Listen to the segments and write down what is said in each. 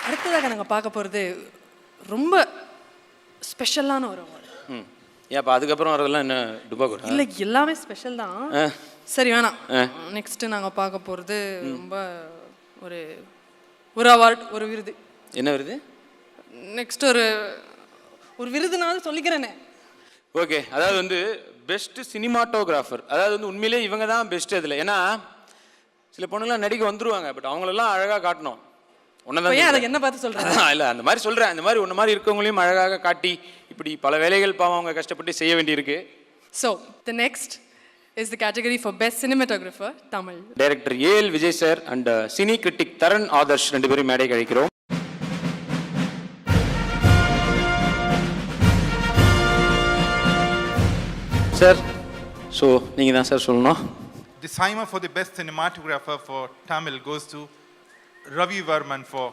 அடுத்ததாக நாங்கள் பார்க்க போகிறது ரொம்ப ஸ்பெஷலான ஒரு அவார்டு. ஏன்ப்பா அதுக்கப்புறம் வரதெல்லாம் என்ன டுபா கூட இல்லை, எல்லாமே ஸ்பெஷல் தான். சரி வேணாம். நெக்ஸ்ட்டு நாங்கள் பார்க்க போகிறது ரொம்ப ஒரு ஒரு அவார்டு, ஒரு விருது. என்ன விருது? நெக்ஸ்ட் ஒரு விருதுனாலும் சொல்லிக்கிறேனே. ஓகே, அதாவது வந்து பெஸ்ட் சினிமாட்டோகிராஃபர். அதாவது வந்து உண்மையிலே இவங்க தான் பெஸ்ட் இதில். ஏன்னா சில பொண்ணுங்களாம் நடிக்க வந்துருவாங்க, பட் அவங்களெல்லாம் அழகாக காட்டணும். ஒன்னதான் என்ன பார்த்து சொல்கிறேன் இல்லை, அந்த மாதிரி சொல்கிறேன். அந்த மாதிரி ஒன்று மாதிரி இருக்கவங்களையும் அழகாக காட்டி இப்படி பல வேலைகள் பாவம் அவங்க கஷ்டப்பட்டு செய்ய வேண்டியிருக்கு. So the next is the category for best cinematographer Tamil. Director A L Vijay sir and cine critic Taran Adarsh ரெண்டு பேரும் மேடை கழிக்கிறோம். சார், ஸோ நீங்கள் தான் சார் சொல்லணும். The Simon for the best cinematographer for Tamil goes to Ravi Varman for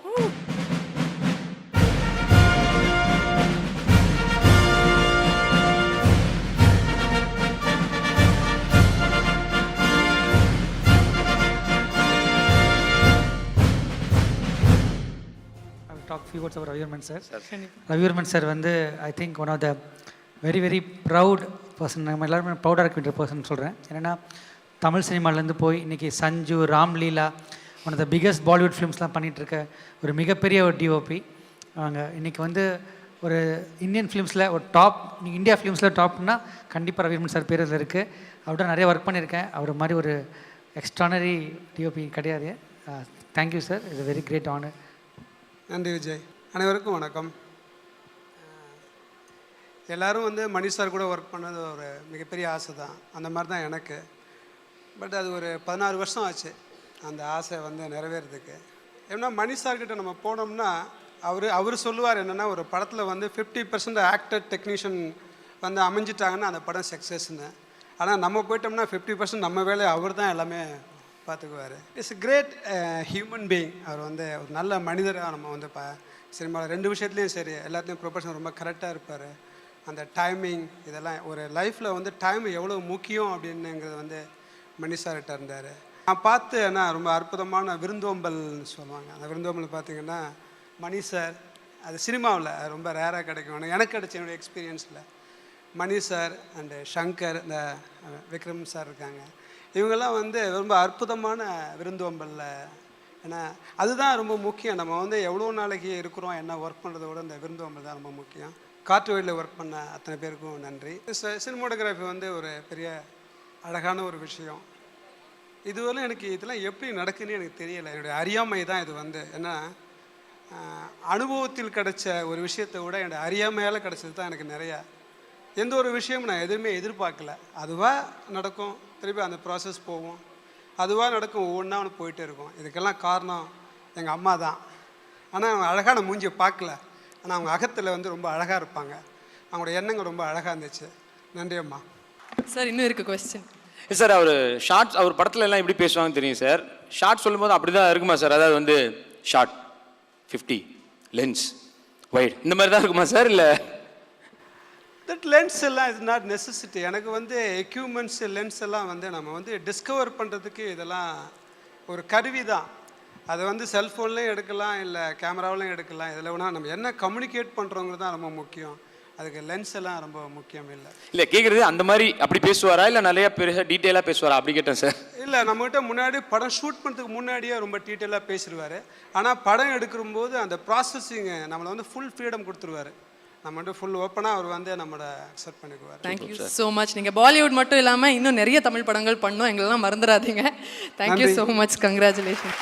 talk few words about Ravi Varman sir. Ravi Varman sir வந்து I think one of the very very proud person. நம்ம எல்லாருமே ப்ரௌடாக இருக்க வேண்டிய person சொல்கிறேன். ஏன்னா தமிழ் சினிமாலேருந்து போய் இன்றைக்கி Sanju, Ramleela, one of the biggest Bollywood ஃபிலிம்ஸ்லாம் பண்ணிகிட்ருக்க ஒரு மிகப்பெரிய ஒரு டிஓபி. அவங்க இன்றைக்கி வந்து ஒரு இந்தியன் ஃபிலிம்ஸில் ஒரு டாப், இந்தியா ஃபிலிம்ஸில் டாப்னா கண்டிப்பாக ரவி வர்மன் சார் பேர் அதில் இருக்குது. அவர்கிட்ட நிறைய ஒர்க் பண்ணியிருக்கேன். அவர் மாதிரி ஒரு எக்ஸ்ட்ரானரி டிஓபி கிடையாது. Thank you sir, it's very great honour. நன்றி விஜய். அனைவருக்கும் வணக்கம். எல்லோரும் வந்து மணி சார் கூட ஒர்க் பண்ணது ஒரு மிகப்பெரிய ஆசை தான். அந்த மாதிரி தான் எனக்கு. பட் அது ஒரு 16 வருஷம் ஆச்சு அந்த ஆசை வந்து நிறைவேறதுக்கு. ஏன்னா மணி சார்கிட்ட நம்ம போனோம்னா அவர் சொல்லுவார் என்னென்னா, ஒரு படத்தில் வந்து 50% ஆக்டர் டெக்னீஷியன் வந்து அமைஞ்சிட்டாங்கன்னா அந்த படம் சக்ஸஸ்ன்னு. ஆனால் நம்ம போயிட்டோம்னா 50% நம்ம வேலையை அவர் தான் எல்லாமே பார்த்துக்குவார். It's great human being. அவர் வந்து ஒரு நல்ல மனிதராக நம்ம வந்து சினிமாவில் 2 விஷயத்துலேயும் சரி, எல்லாத்துலேயும் ப்ரொஃபஷனல் ரொம்ப கரெக்டாக இருப்பார். அந்த டைமிங் இதெல்லாம் ஒரு லைஃப்பில் வந்து டைம் எவ்வளோ முக்கியம் அப்படின்னுங்கிறது வந்து மணி சார்கிட்ட இருந்தார். நான் பார்த்து ஏன்னா ரொம்ப அற்புதமான விருந்தோம்பல்னு சொல்லுவாங்க. அந்த விருந்தோம்பல் பார்த்திங்கன்னா மணி சார், அது சினிமாவில் ரொம்ப ரேராக கிடைக்கும். எனக்கு கிடைச்ச என்னுடைய எக்ஸ்பீரியன்ஸில் மணி சார் அண்டு ஷங்கர், இந்த விக்ரம் சார் இருக்காங்க, இவங்கெல்லாம் வந்து ரொம்ப அற்புதமான விருந்தோம்பலில். ஏன்னா அதுதான் ரொம்ப முக்கியம். நம்ம வந்து எவ்வளோ நாளைக்கு இருக்கிறோம், என்ன ஒர்க் பண்ணுறத விட இந்த விருந்தோம்பல் தான் ரொம்ப முக்கியம். காற்று வழியில் ஒர்க் பண்ண அத்தனை பேருக்கும் நன்றி. சினிமோட்டோகிராஃபி வந்து ஒரு பெரிய அழகான ஒரு விஷயம். இதுவரை எனக்கு இதெல்லாம் எப்படி நடக்குதுன்னு எனக்கு தெரியலை. என்னுடைய அறியாமை தான் இது வந்து. ஏன்னா அனுபவத்தில் கிடைச்ச ஒரு விஷயத்தை விட என்னுடைய அறியாமையால் கிடைச்சது தான் எனக்கு நிறையா. எந்த ஒரு விஷயமும் நான் எதுவுமே எதிர்பார்க்கல. அதுவாக நடக்கும், திருப்பி அந்த ப்ராசஸ் போகும், அதுவாக நடக்கும், ஒவ்வொன்றா ஒன்று போயிட்டே இருக்கும். இதுக்கெல்லாம் காரணம் எங்கள் அம்மா தான். ஆனால் அவங்க அழகான மூஞ்சியை பார்க்கல, ஆனால் அவங்க அகத்தில் வந்து ரொம்ப அழகாக இருப்பாங்க. அவங்களோட எண்ணங்கள் ரொம்ப அழகாக இருந்துச்சு. நன்றி அம்மா. சார் இன்னும் இருக்குது கொஸ்டின். சார், அவர் ஷார்ட்ஸ், அவர் படத்தில் எல்லாம் எப்படி பேசுவாங்கன்னு தெரியும் சார். ஷார்ட் சொல்லும்போது அப்படி தான் இருக்குமா சார்? அதாவது வந்து ஷார்ட் 50 லென்ஸ் வைட் இந்த மாதிரி தான் இருக்குமா சார்? இல்லை தட் லென்ஸ் எல்லாம் இஸ் நாட் நெசசிட்டி. எனக்கு வந்து எக்யூப்மெண்ட்ஸ் லென்ஸ் எல்லாம் வந்து நம்ம வந்து டிஸ்கவர் பண்ணுறதுக்கு இதெல்லாம் ஒரு கருவி தான். அதை வந்து செல்ஃபோன்லேயும் எடுக்கலாம், இல்லை கேமராவிலையும் எடுக்கலாம். இதில் வேணால் நம்ம என்ன கம்யூனிகேட் பண்ணுறவங்க தான் ரொம்ப முக்கியம். அதுக்கு லென்ஸ் எல்லாம் ரொம்ப முக்கியம் இல்லை. இல்லை கேட்குறது அந்த மாதிரி அப்படி பேசுவாரா, இல்லை நிறையா பெருசாக டீட்டெயிலாக பேசுவாரா அப்படி கேட்டேன் சார். இல்லை, நம்மகிட்ட முன்னாடி படம் ஷூட் பண்ணுறதுக்கு முன்னாடியே ரொம்ப டீட்டெயிலாக பேசிடுவார். ஆனால் படம் எடுக்கும்போது அந்த ப்ராசஸிங்கு நம்மளை வந்து ஃபுல் ஃப்ரீடம் கொடுத்துருவார். நம்ம வந்து ஃபுல் ஓப்பனாக அவர் வந்து நம்மளை அக்செப்ட் பண்ணிக்குவார். Thank you so much. நீங்கள் பாலிவுட் மட்டும் இல்லாமல் இன்னும் நிறைய தமிழ் படங்கள் பண்ணோம், எங்களெல்லாம் மறந்துடாதீங்க. Thank you so much. கங்க்ராச்சுலேஷன்.